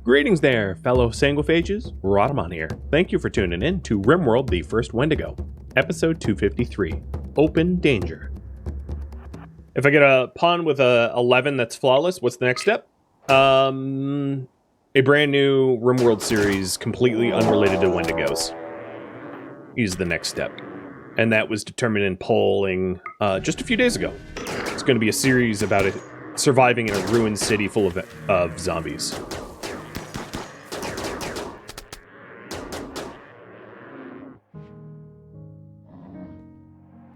Greetings there, fellow sanguiphages. Rhadamant here. Thank you for tuning in to RimWorld, the first Wendigo, episode 253, Open Danger. If I get a pawn with a 11 that's flawless, what's the next step? A brand new RimWorld series, completely unrelated to Wendigos, is the next step. And that was determined in polling just a few days ago. It's going to be a series about it surviving in a ruined city full of zombies.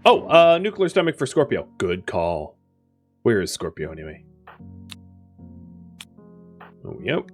Oh, nuclear stomach for Scorpio. Good call. Where is Scorpio anyway? Oh, yep.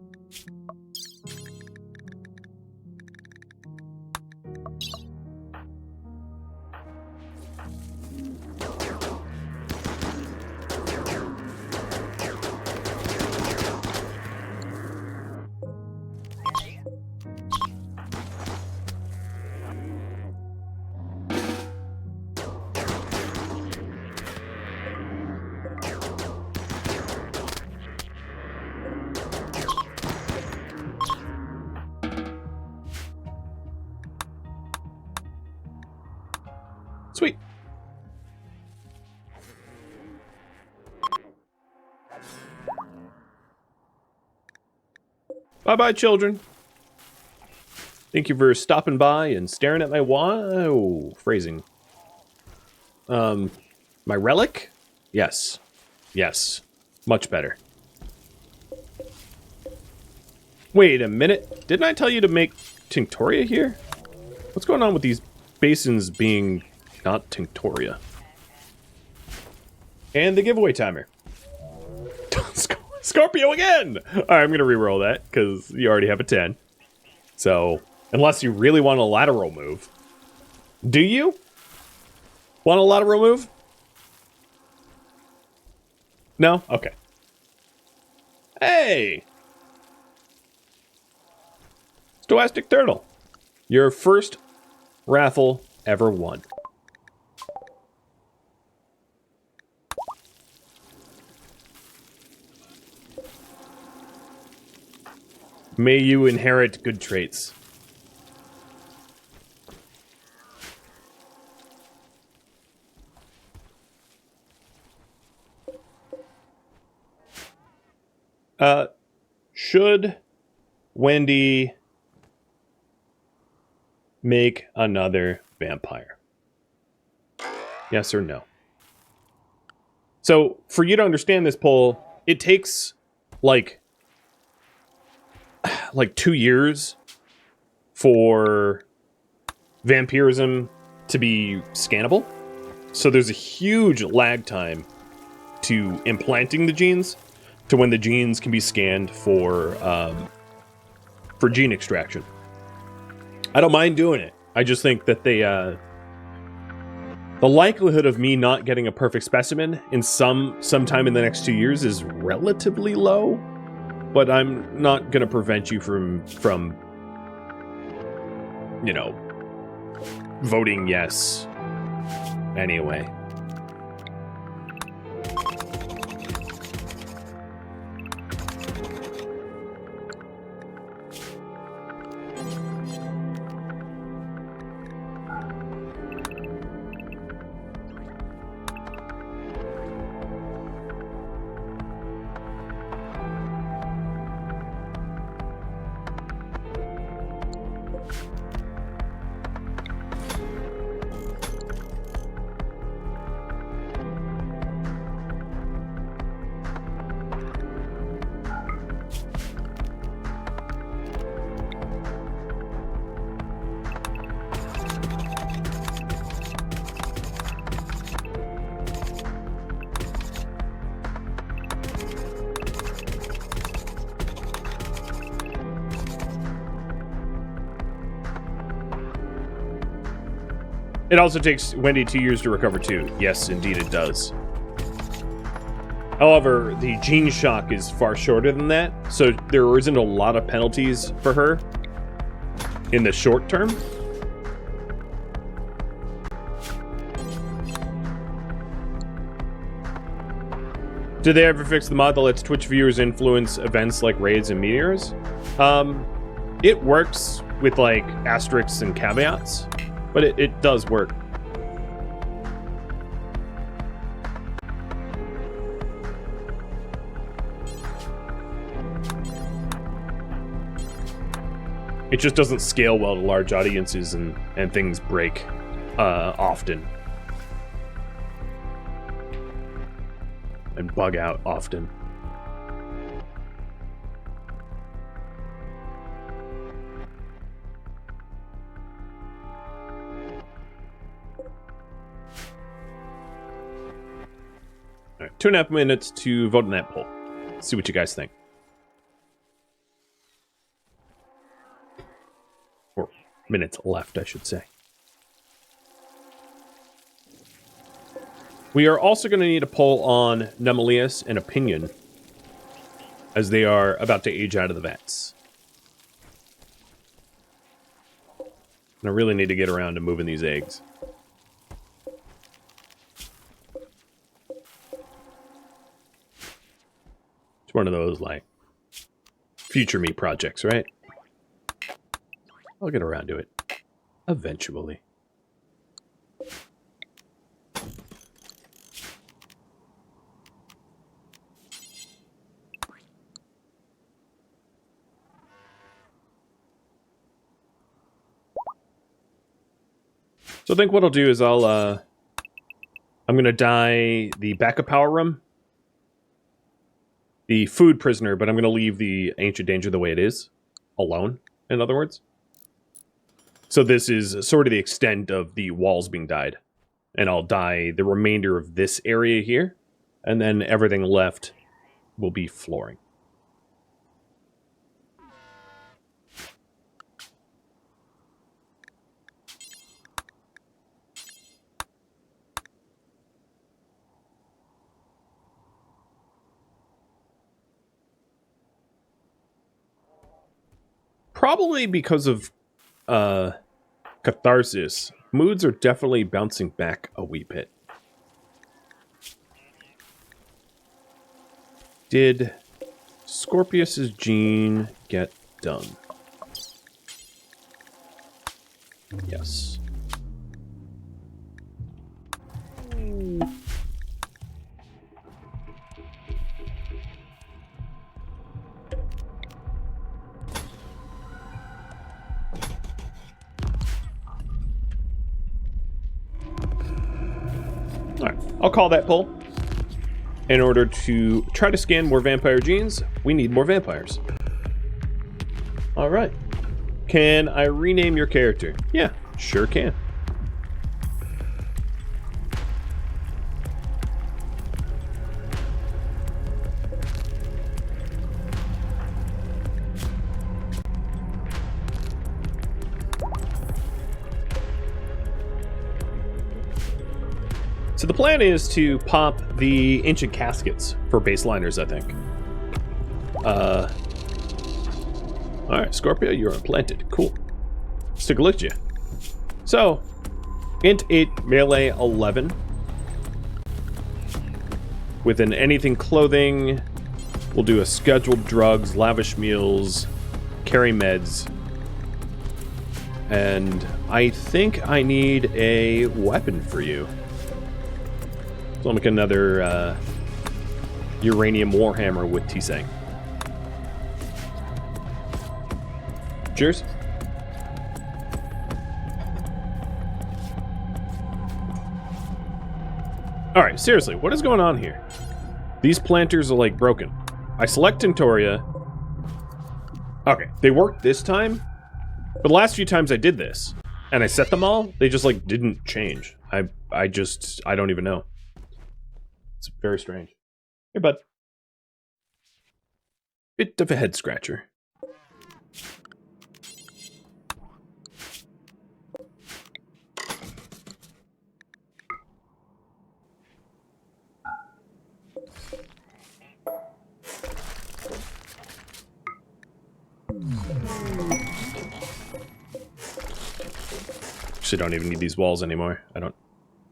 Sweet. Bye-bye, children. Thank you for stopping by and staring at my phrasing. My relic? Yes. Yes. Much better. Wait a minute. Didn't I tell you to make Tinctoria here? What's going on with these basins being not Tinctoria? And the giveaway timer. Scorpio again! Alright, I'm going to reroll that, because you already have a 10. So, unless you really want a lateral move. Do you? Want a lateral move? No? Okay. Hey! Stoastic Turtle. Your first raffle ever won. May you inherit good traits. Should Wendy make another vampire? Yes or no? So, for you to understand this poll, it takes, like 2 years for vampirism to be scannable. So there's a huge lag time to implanting the genes to when the genes can be scanned for gene extraction. I don't mind doing it. I just think that the likelihood of me not getting a perfect specimen in sometime in the next 2 years is relatively low. But I'm not going to prevent you from, you know, voting yes anyway. It also takes Wendy 2 years to recover too. Yes, indeed it does. However, the gene shock is far shorter than that, so there isn't a lot of penalties for her in the short term. Did they ever fix the mod that lets Twitch viewers influence events like raids and meteors? It works with like asterisks and caveats, but it does work. It just doesn't scale well to large audiences, and things break often. And bug out often. All right, 2.5 minutes to vote on that poll. See what you guys think. Or minutes left, I should say. We are also going to need a poll on Nemelius and Opinion, as they are about to age out of the vets. And I really need to get around to moving these eggs. It's one of those, like, future me projects, right? I'll get around to it. Eventually. So I think what I'll do is I'm gonna dye the backup power room, the food prisoner, but I'm gonna leave the ancient danger the way it is, alone, in other words. So this is sort of the extent of the walls being dyed. And I'll dye the remainder of this area here, and then everything left will be flooring. Probably because of catharsis, moods are definitely bouncing back a wee bit. Did Scorpius's gene get done? Yes. I'll call that poll. In order to try to scan more vampire genes, we need more vampires. Alright. Can I rename your character? Yeah, sure can. So the plan is to pop the ancient caskets for baseliners, I think. Alright, Scorpio, you're implanted. Cool. Let's take a look at you. So, int 8, melee 11. With an anything clothing, we'll do a scheduled drugs, lavish meals, carry meds. And I think I need a weapon for you. So I'll make another uranium warhammer with T-Sang. Cheers. Alright, seriously, what is going on here? These planters are like broken. I select Tinctoria. Okay, they worked this time. But the last few times I did this, and I set them all, they just like didn't change. I don't even know. It's very strange. Hey, bud. Bit of a head scratcher. Actually, don't even need these walls anymore. I don't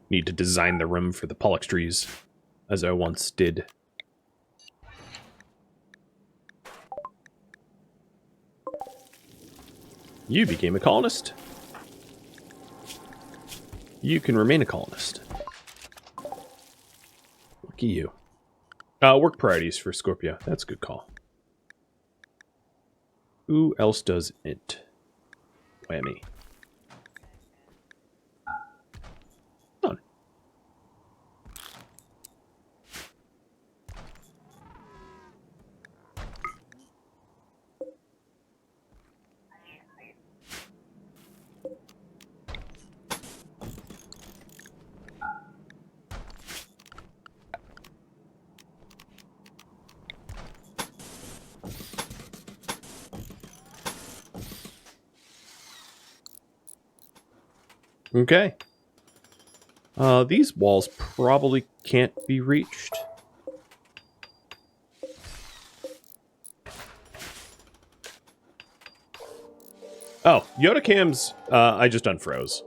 need to design the room for the Pollux trees, as I once did. You became a colonist. You can remain a colonist. Lucky you. Work priorities for Scorpio. That's a good call. Who else does it? Whammy. Done. Okay. These walls probably can't be reached. Oh, Yoda cams, I just unfroze.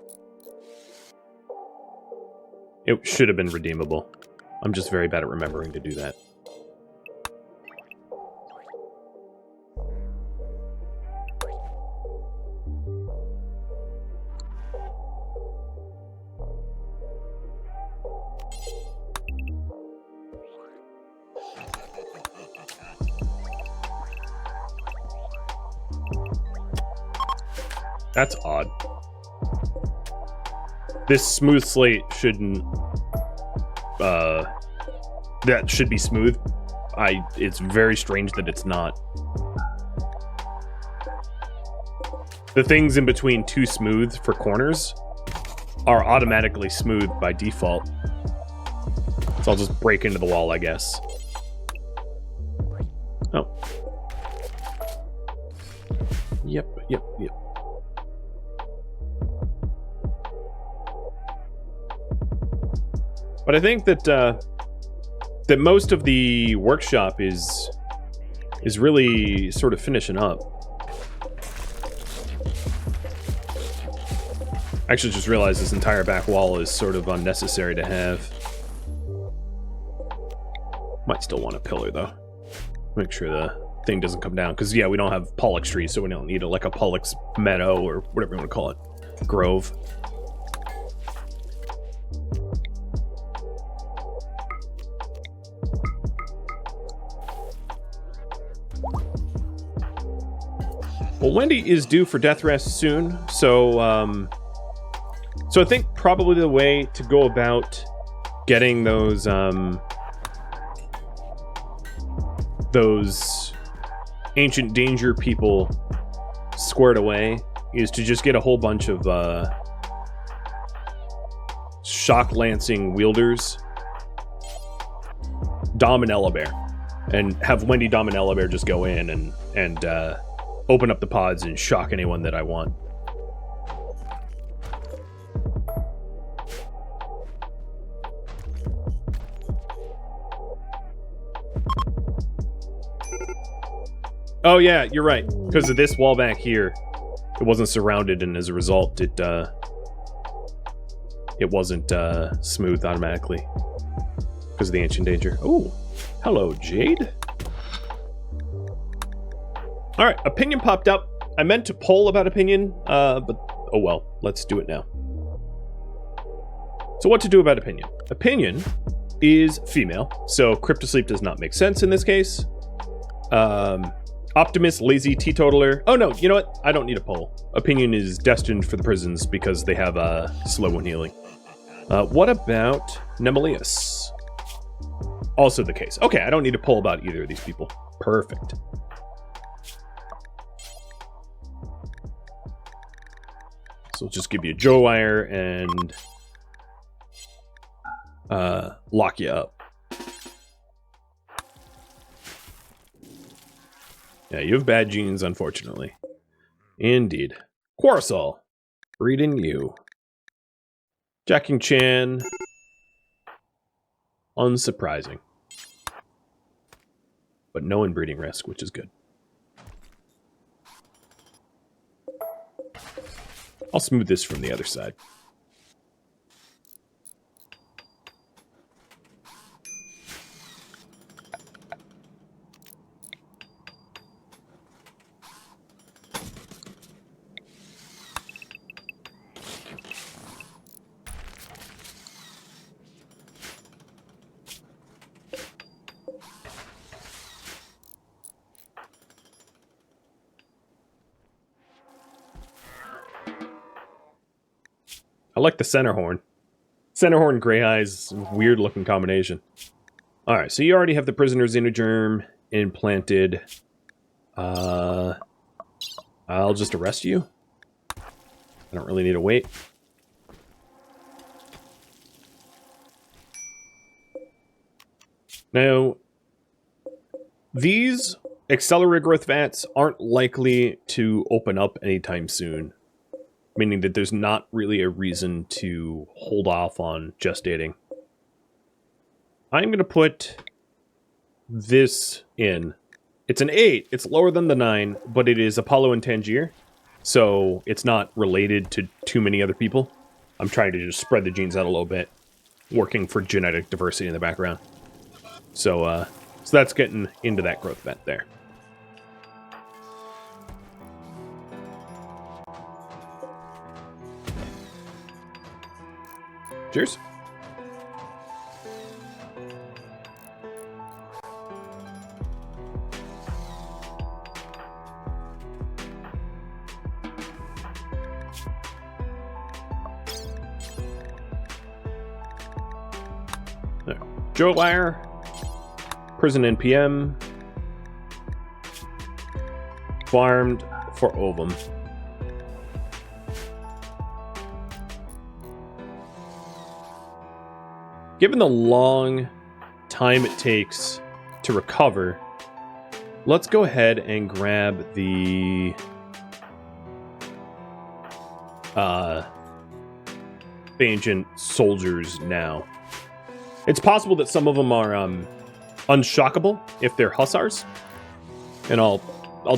It should have been redeemable. I'm just very bad at remembering to do that. That's odd. This smooth slate shouldn't... that should be smooth. It's very strange that it's not. The things in between too smooth for corners are automatically smooth by default. So I'll just break into the wall, I guess. Oh. Yep. But I think that that most of the workshop is really sort of finishing up. I actually just realized this entire back wall is sort of unnecessary to have. Might still want a pillar though. Make sure the thing doesn't come down. Because yeah, we don't have Pollux trees, so we don't need like a Pollux meadow or whatever you want to call it. Grove. Well, Wendy is due for Deathrest soon, so I think probably the way to go about getting those ancient danger people squared away is to just get a whole bunch of shock lancing wielders, Dom and Elebear, and have Wendy, Dom, and Elebear just go in and open up the pods and shock anyone that I want. Oh yeah, you're right. Because of this wall back here, it wasn't surrounded, and as a result, it wasn't smooth automatically because of the ancient danger. Oh, hello, Jade. All right, opinion popped up. I meant to poll about opinion, but oh well, let's do it now. So what to do about opinion? Opinion is female, so cryptosleep does not make sense in this case. Optimist, lazy, teetotaler. Oh no, you know what? I don't need a poll. Opinion is destined for the prisons because they have slow when healing. What about Nemelius? Also the case. Okay, I don't need a poll about either of these people. Perfect. So we'll just give you a Joe wire and lock you up. Yeah, you have bad genes, unfortunately. Indeed. Quarsol. Breeding you. Jacking Chan. Unsurprising. But no inbreeding risk, which is good. I'll smooth this from the other side. I like the center horn. Center horn, gray eyes, weird looking combination. Alright, so you already have the prisoner xenogerm implanted. I'll just arrest you. I don't really need to wait. Now, these accelerated growth vats aren't likely to open up anytime soon, meaning that there's not really a reason to hold off on gestating. I'm going to put this in. It's an 8. It's lower than the 9, but it is Apollo and Tangier, so it's not related to too many other people. I'm trying to just spread the genes out a little bit, working for genetic diversity in the background. So that's getting into that growth vat there. Cheers. There. Joe Wire. Prison NPM. Farmed for ovum. Given the long time it takes to recover, let's go ahead and grab the ancient soldiers now. It's possible that some of them are unshockable if they're hussars, and I'll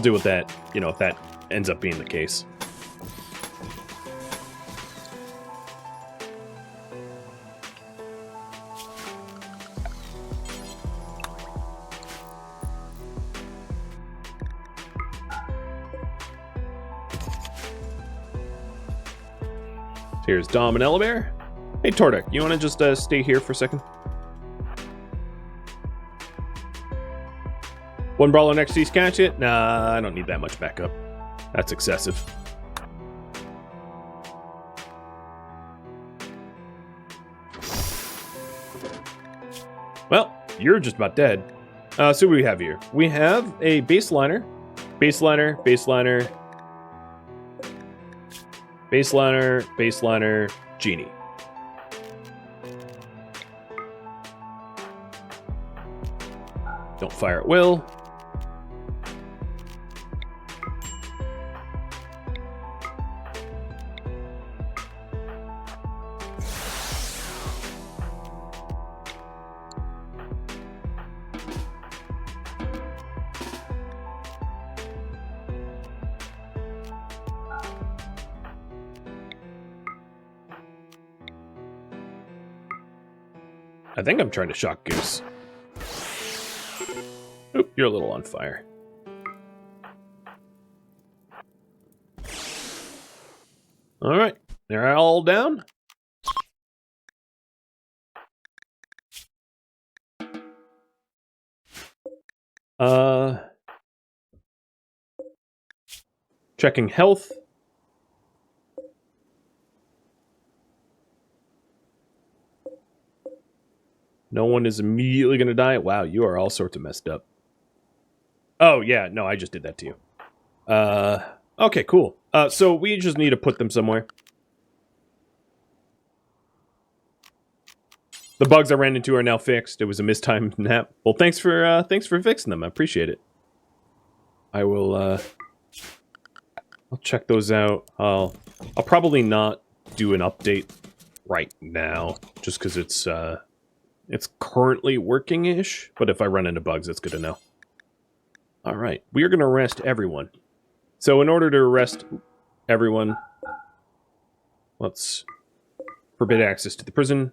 deal with that, you know, if that ends up being the case. Here's Dom and Elebear. Hey, Tordek, you want to just stay here for a second? One brawler next to you, catch it? Nah, I don't need that much backup. That's excessive. Well, you're just about dead. So what do we have here? We have a baseliner, baseliner, baseliner, baseliner, baseliner, genie. Don't fire at will. I think I'm trying to shock Goose. Oop, you're a little on fire. All right, they're all down. Checking health. No one is immediately going to die. Wow, you are all sorts of messed up. Oh, yeah, no, I just did that to you. Okay, cool. So we just need to put them somewhere. The bugs I ran into are now fixed. It was a mistimed nap. Well, thanks for fixing them. I appreciate it. I will, I'll check those out. I'll probably not do an update right now, just because it's currently working-ish, but if I run into bugs, it's good to know. All right, we are going to arrest everyone. So in order to arrest everyone, let's forbid access to the prison.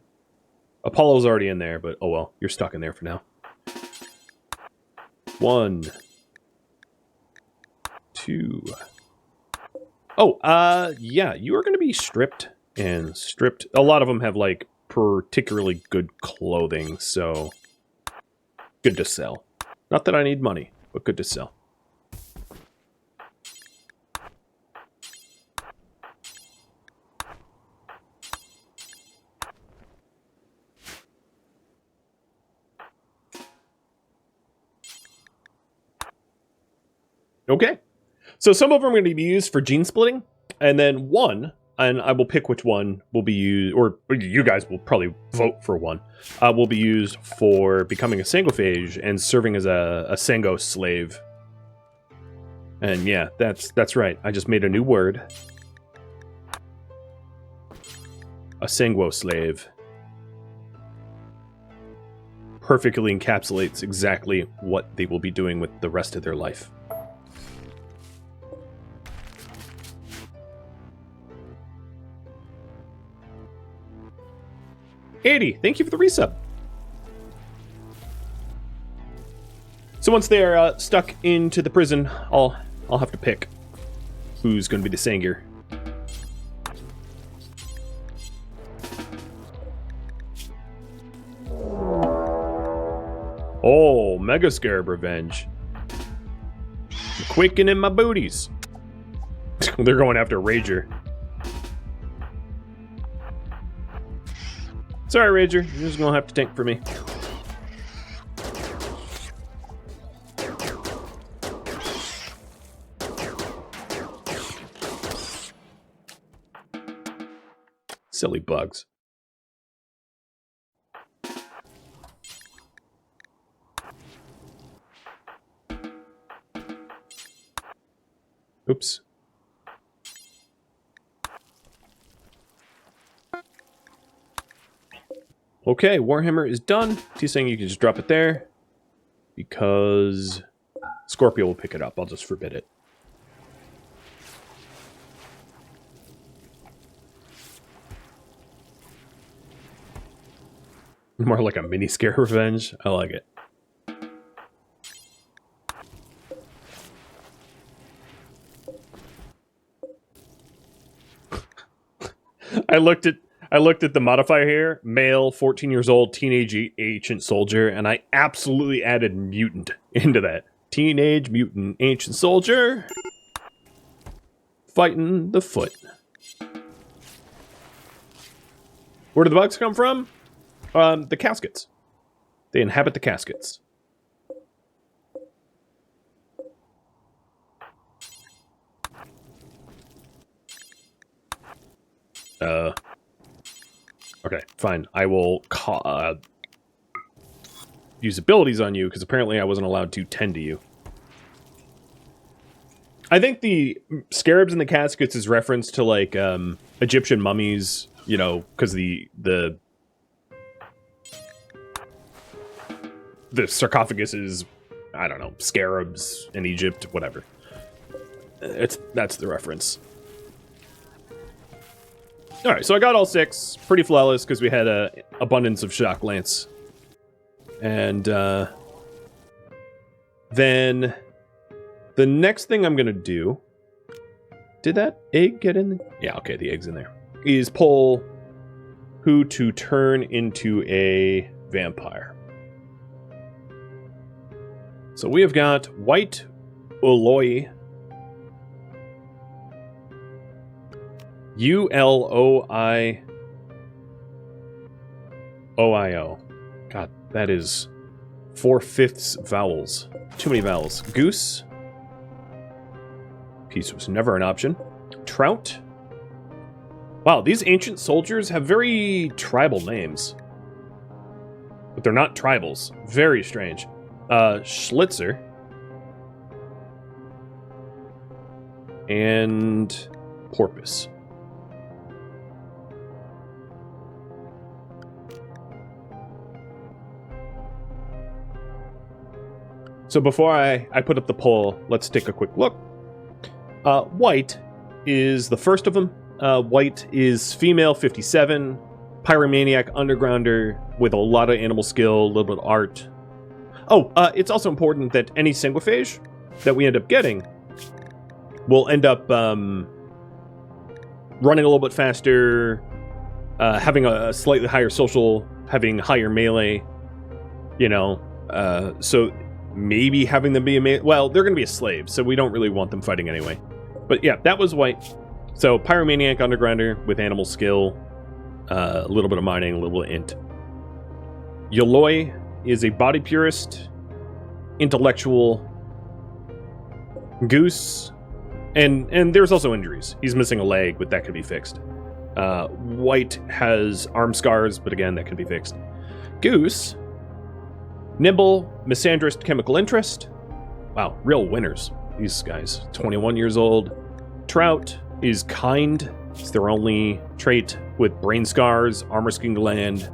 Apollo's already in there, but oh well, you're stuck in there for now. 1, 2. Oh, yeah, you are going to be stripped and stripped. A lot of them have, like, particularly good clothing, so good to sell. Not that I need money, but good to sell. Okay. So some of them are going to be used for gene splitting, and then one, and I will pick which one will be used, or you guys will probably vote for one, will be used for becoming a sangophage and serving as a sango slave. And yeah, that's right. I just made a new word. A sanguo slave. Perfectly encapsulates exactly what they will be doing with the rest of their life. Eddie, thank you for the resub. So once they are stuck into the prison, I'll have to pick who's going to be the Sangir. Oh, Mega Scarab Revenge. I'm quaking in my booties. They're going after Rager. Sorry, Rager. You're just going to have to tank for me. Silly bugs. Oops. Okay, Warhammer is done. He's saying you can just drop it there because Scorpio will pick it up. I'll just forbid it. More like a mini scare revenge. I like it. I looked at the modifier here, male, 14 years old, teenage ancient soldier, and I absolutely added mutant into that. Teenage mutant ancient soldier fighting the foot. Where do the bugs come from? The caskets. They inhabit the caskets. Okay, fine. I will use abilities on you, because apparently I wasn't allowed to tend to you. I think the scarabs in the caskets is reference to, like, Egyptian mummies, you know, because the sarcophagus is, I don't know, scarabs in Egypt, whatever. That's the reference. Alright, so I got all 6. Pretty flawless, because we had a abundance of shock lance. And, then the next thing I'm gonna do... Did that egg get in there? Yeah, okay, the egg's in there. Is pull who to turn into a vampire. So we have got White Uloi. U-L-O-I-O-I-O. God, that is 4/5 vowels. Too many vowels. Goose. Peace was never an option. Trout. Wow, these ancient soldiers have very tribal names. But they're not tribals. Very strange. Schlitzer. And porpoise. So before I put up the poll, let's take a quick look. White is the first of them. White is female, 57, pyromaniac, undergrounder with a lot of animal skill, a little bit of art. Oh, it's also important that any sanguophage that we end up getting will end up running a little bit faster, having a slightly higher social, having higher melee, you know, so maybe having them be a melee. Well, they're going to be a slave, so we don't really want them fighting anyway. But yeah, that was White. So pyromaniac, undergrounder with animal skill, a little bit of mining, a little bit of int. Yoloi is a body purist, intellectual, Goose, and there's also injuries. He's missing a leg, but that can be fixed. White has arm scars, but again, that can be fixed. Goose, Nimble, misandrist chemical interest. Wow, real winners, these guys. 21 years old. Trout is kind. It's their only trait with brain scars, armor skin gland.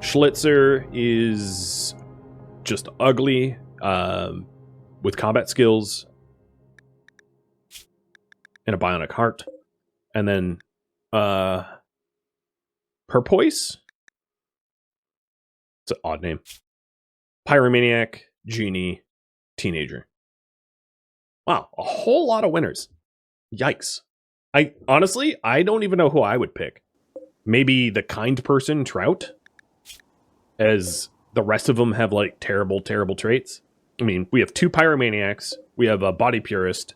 Schlitzer is just ugly, with combat skills and a bionic heart. And then Perpoise? It's an odd name. Pyromaniac, genie, teenager. Wow, a whole lot of winners. Yikes. I don't even know who I would pick. Maybe the kind person, Trout, as the rest of them have like terrible, terrible traits. I mean, we have 2 pyromaniacs. We have a body purist.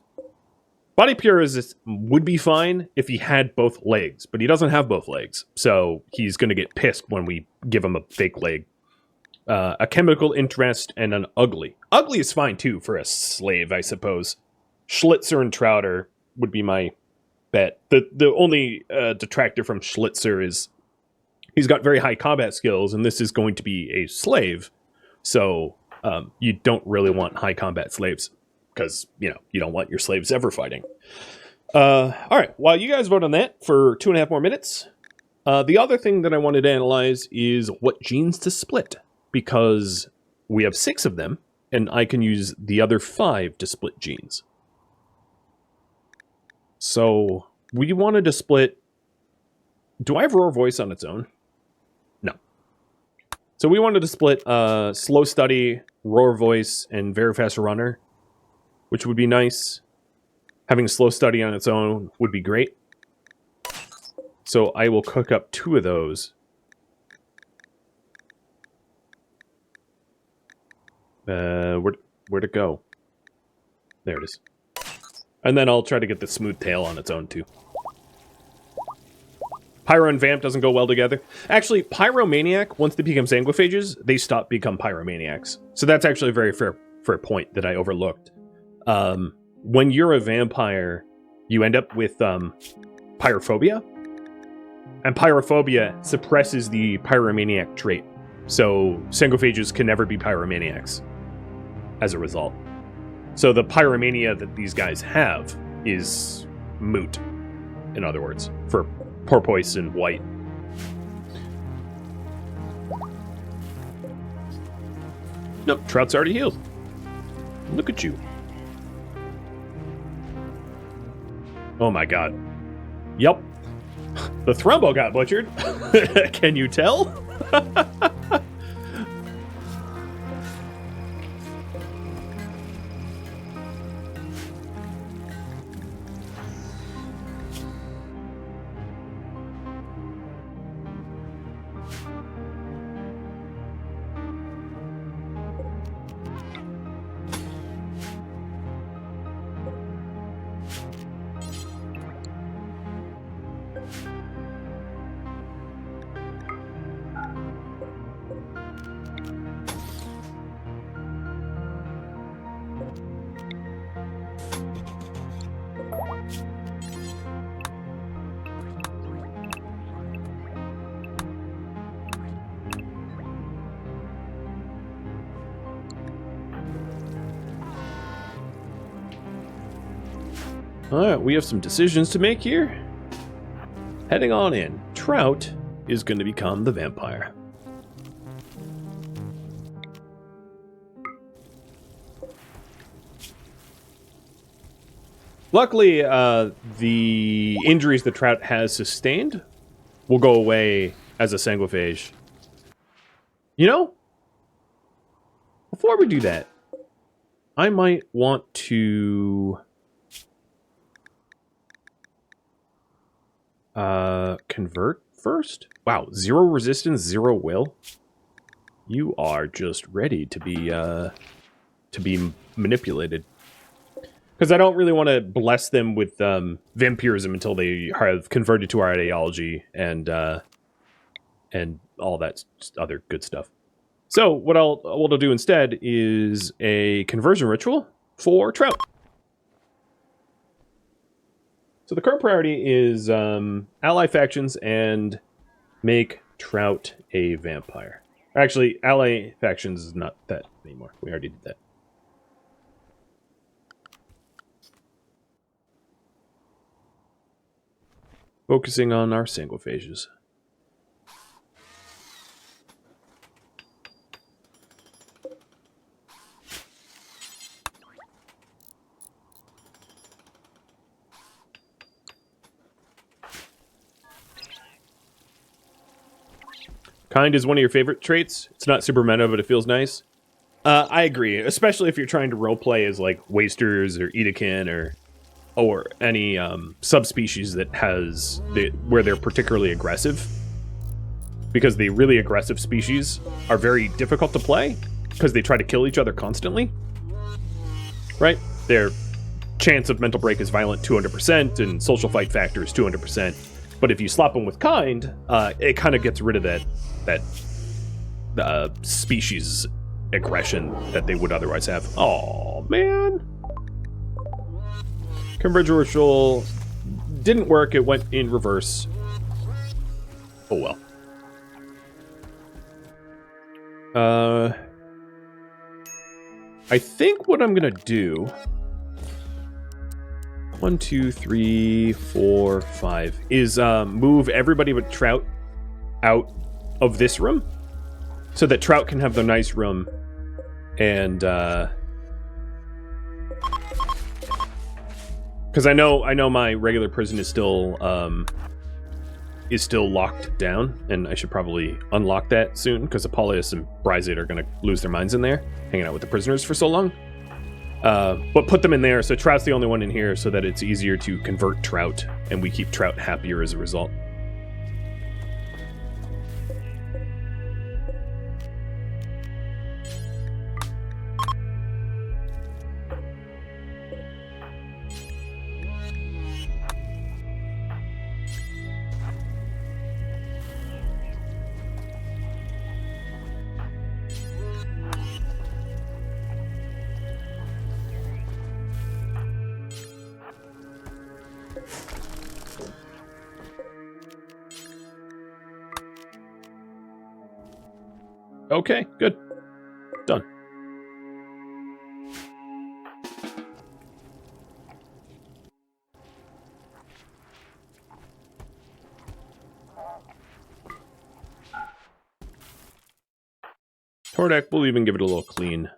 Body purist would be fine if he had both legs, but he doesn't have both legs. So he's going to get pissed when we give him a fake leg. A chemical interest and an ugly. Ugly is fine too for a slave, I suppose. Schlitzer and Trouter would be my bet. The only detractor from Schlitzer is he's got very high combat skills, and this is going to be a slave. So you don't really want high combat slaves because, you don't want your slaves ever fighting. All right, while you guys vote on that for 2.5 more minutes, the other thing that I wanted to analyze is what genes to split, because we have 6 of them, and I can use the other 5 to split genes. So we wanted to split... Do I have Roar Voice on its own? No. So we wanted to split Slow Study, Roar Voice, and Very Fast Runner, which would be nice. Having Slow Study on its own would be great. So I will cook up 2 of those. Where'd it go? There it is. And then I'll try to get the Smooth Tail on its own, too. Pyro and Vamp doesn't go well together. Actually, Pyromaniac, once they become Sanguiphages, they stop become Pyromaniacs. So that's actually a very fair point that I overlooked. When you're a vampire, you end up with pyrophobia. And pyrophobia suppresses the Pyromaniac trait. So Sanguiphages can never be Pyromaniacs as a result. So the pyromania that these guys have is moot, in other words, for Porpoise and White. Nope, Trout's already healed. Look at you. Oh my god. Yep. The Thrumbo got butchered. Can you tell? Alright, we have some decisions to make here. Heading on in. Trout is going to become the vampire. Luckily, the injuries that Trout has sustained will go away as a Sanguiphage. You know, before we do that, I might want to... convert first? Wow, 0 resistance, 0 will? You are just ready to be manipulated. Because I don't really want to bless them with vampirism until they have converted to our ideology and all that other good stuff. So what I'll do instead is a conversion ritual for trout. So the current priority is ally factions and make trout a vampire. Actually, ally factions is not that anymore. We already did that. Focusing on our sangophages. Kind is one of your favorite traits. It's not super meta, but it feels nice. I agree, especially if you're trying to roleplay as like wasters or Edakin or any subspecies that has where they're particularly aggressive. Because the really aggressive species are very difficult to play because they try to kill each other constantly. Right? Their chance of mental break is violent 200% and social fight factor is 200%. But if you slap them with kind, it kind of gets rid of that species aggression that they would otherwise have. Oh man. Converge ritual didn't work. It went in reverse. Oh well. I think what I'm gonna do. 1, 2, 3, 4, 5 is move everybody but Trout out of this room, so that Trout can have the nice room, and because I know my regular prison is still locked down, and I should probably unlock that soon because Apollonius and Bryzade are gonna lose their minds in there, hanging out with the prisoners for so long. But put them in there, so Trout's the only one in here, so that it's easier to convert Trout, and we keep Trout happier as a result. Okay, good. Done. Tordak, we'll even give it a little clean.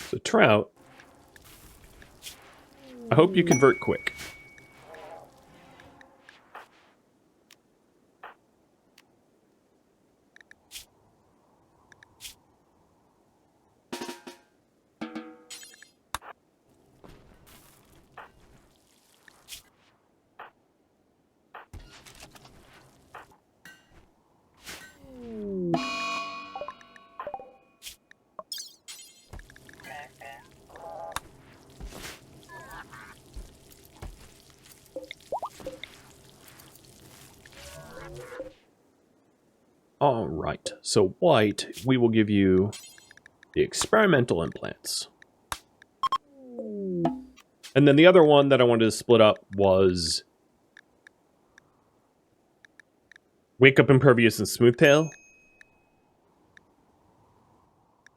So Trout, I hope you convert quick. All right, so White, we will give you the experimental implants. And then the other one that I wanted to split up was Wake Up Impervious and Smoothtail.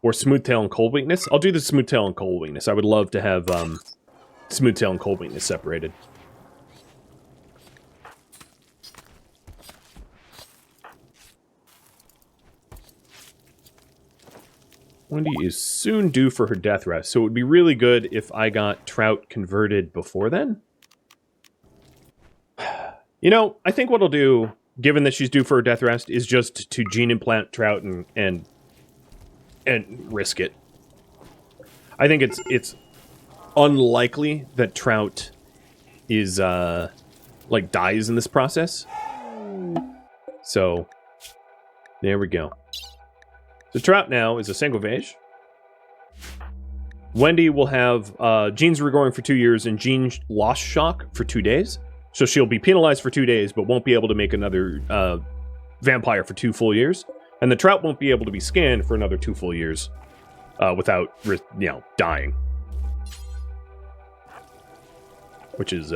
Or Smoothtail and Cold Weakness. I'll do the Smoothtail and Cold Weakness. I would love to have Smoothtail and Cold Weakness separated. Wendy is soon due for her death rest, so it would be really good if I got Trout converted before then. You know, I think what I'll do, given that she's due for her death rest, is just to gene implant Trout and risk it. I think it's unlikely that Trout is like dies in this process. So there we go. So Trout now is a Sangophage. Wendy will have genes regrowing for 2 years and gene loss shock for 2 days. So she'll be penalized for 2 days, but won't be able to make another vampire for 2 full years. And the trout won't be able to be scanned for another 2 full years without, dying. Which is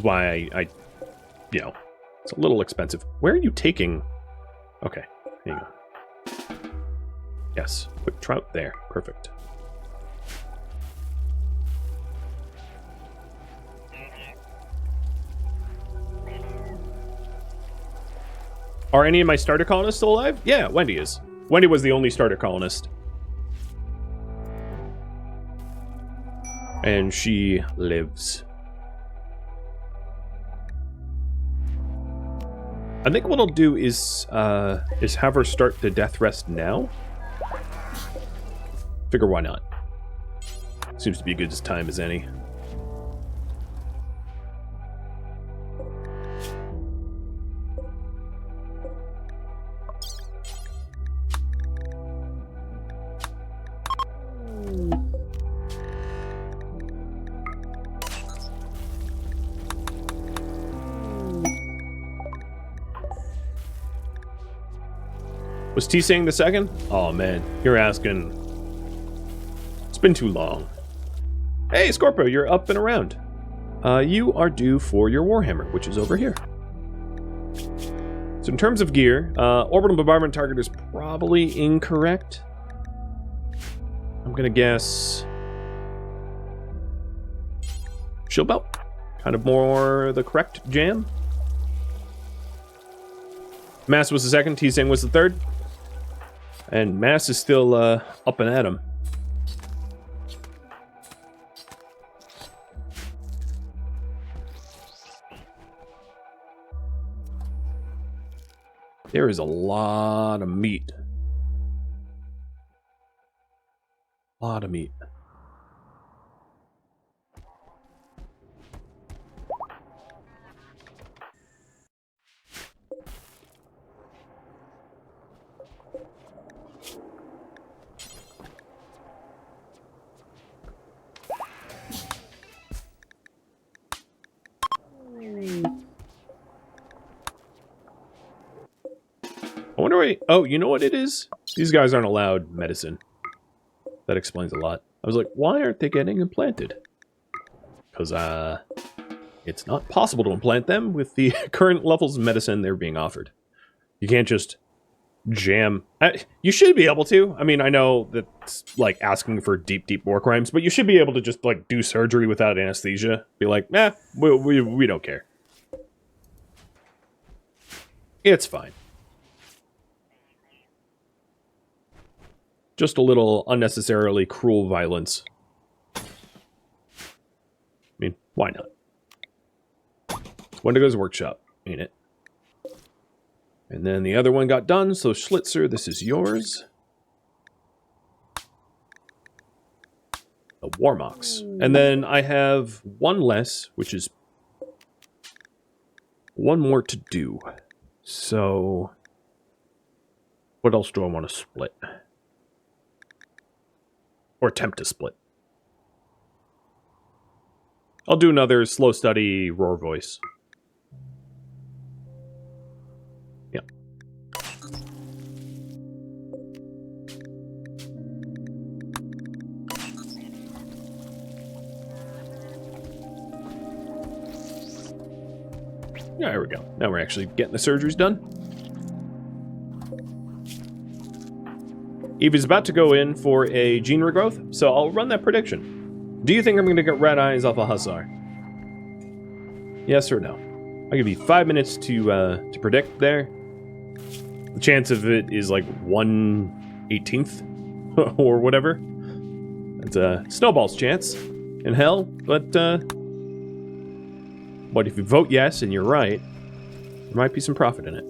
why I it's a little expensive. Where are you taking? Okay, there you go. Yes, put trout there. Perfect. Are any of my starter colonists still alive? Yeah, Wendy is. Wendy was the only starter colonist. And she lives. I think what I'll do is have her start the Deathrest now. Figure why not. Seems to be a good time as any. Was T saying the second? Oh man, you're asking. It's been too long. Hey Scorpio, you're up and around. You are due for your Warhammer, which is over here. So in terms of gear, orbital bombardment target is probably incorrect. I'm gonna guess shield belt, kind of more the correct jam. Mass was the second, T-Sing was the third. And Mass is still up and at him. There is a lot of meat. A lot of meat. I wonder why... Oh, you know what it is? These guys aren't allowed medicine. That explains a lot. I was like, why aren't they getting implanted? Because, it's not possible to implant them with the current levels of medicine they're being offered. You can't just jam... you should be able to. I mean, I know that's, like, asking for deep, deep war crimes, but you should be able to just, like, do surgery without anesthesia. Be like, we don't care. It's fine. Just a little unnecessarily cruel violence. I mean, why not? Wendigo's workshop, ain't it? And then the other one got done, so Schlitzer, this is yours. The Warmox. And then I have one less, which is one more to do. So, what else do I want to split? Or attempt to split. I'll do another slow study roar voice. Yeah. There we go. Now we're actually getting the surgeries done. Eva's about to go in for a gene regrowth, so I'll run that prediction. Do you think I'm going to get red eyes off a Hussar? Yes or no? I'll give you 5 minutes to predict there. The chance of it is like 1/18th or whatever. It's a snowball's chance in hell, but if you vote yes and you're right, there might be some profit in it.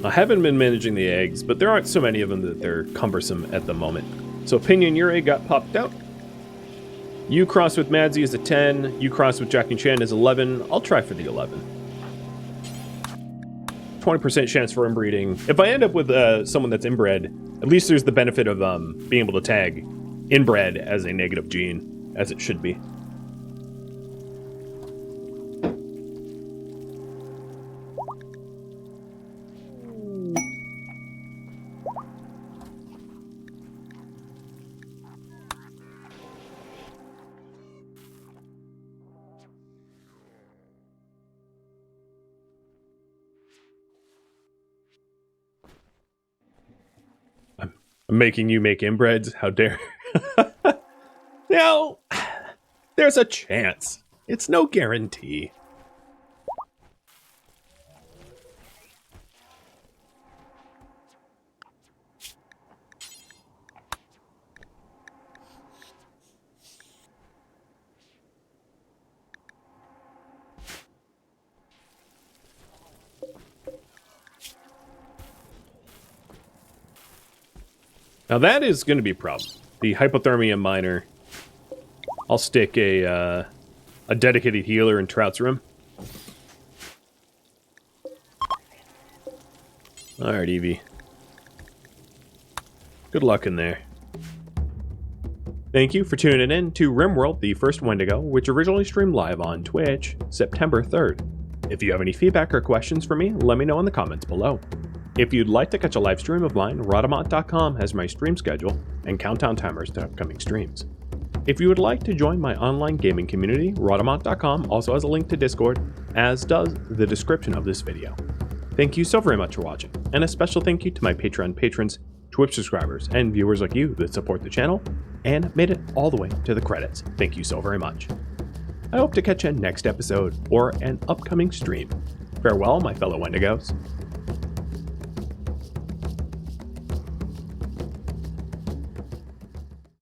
I haven't been managing the eggs, but there aren't so many of them that they're cumbersome at the moment. So Opinion Yuri got popped out. You cross with Madzi is a 10. You cross with Jack and Chan is 11. I'll try for the 11. 20% chance for inbreeding. If I end up with someone that's inbred, at least there's the benefit of being able to tag inbred as a negative gene, as it should be. I'm making you make inbreds? How dare. Now, there's a chance. It's no guarantee. Now that is going to be a problem. The hypothermia minor. I'll stick a dedicated healer in Trout's room. Alright, Evie. Good luck in there. Thank you for tuning in to RimWorld, the first Wendigo, which originally streamed live on Twitch, September 3rd. If you have any feedback or questions for me, let me know in the comments below. If you'd like to catch a live stream of mine, Rhadamant.com has my stream schedule and countdown timers to upcoming streams. If you would like to join my online gaming community, Rhadamant.com also has a link to Discord, as does the description of this video. Thank you so very much for watching, and a special thank you to my Patreon patrons, Twitch subscribers, and viewers like you that support the channel and made it all the way to the credits. Thank you so very much. I hope to catch you next episode or an upcoming stream. Farewell, my fellow Wendigos.